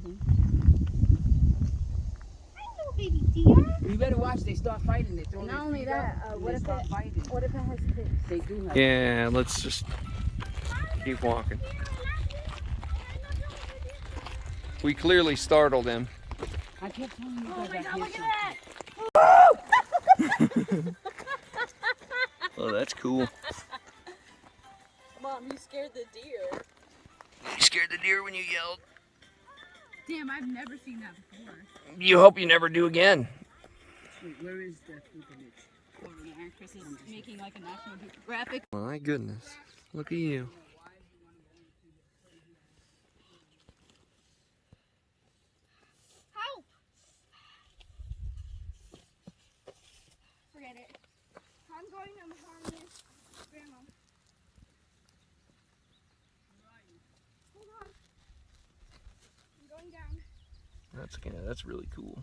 Hello, baby deer. You better watch. They start fighting. They throw. Not only that, what if it has ticks? They do have. Yeah, let's just keep walking. We clearly startled him. I kept telling you guys. Oh my God! Look at that! Oh, that's cool. Mom, you scared the deer. You scared the deer when you yelled. Damn, I've never seen that before. You hope you never do again. Wait, where is the footage? Over there, Chris is making like a National Geographic. My goodness. Look at you. Help! Forget it. I'm going to harness Grandma. Hold on. I'm going down. That's really cool.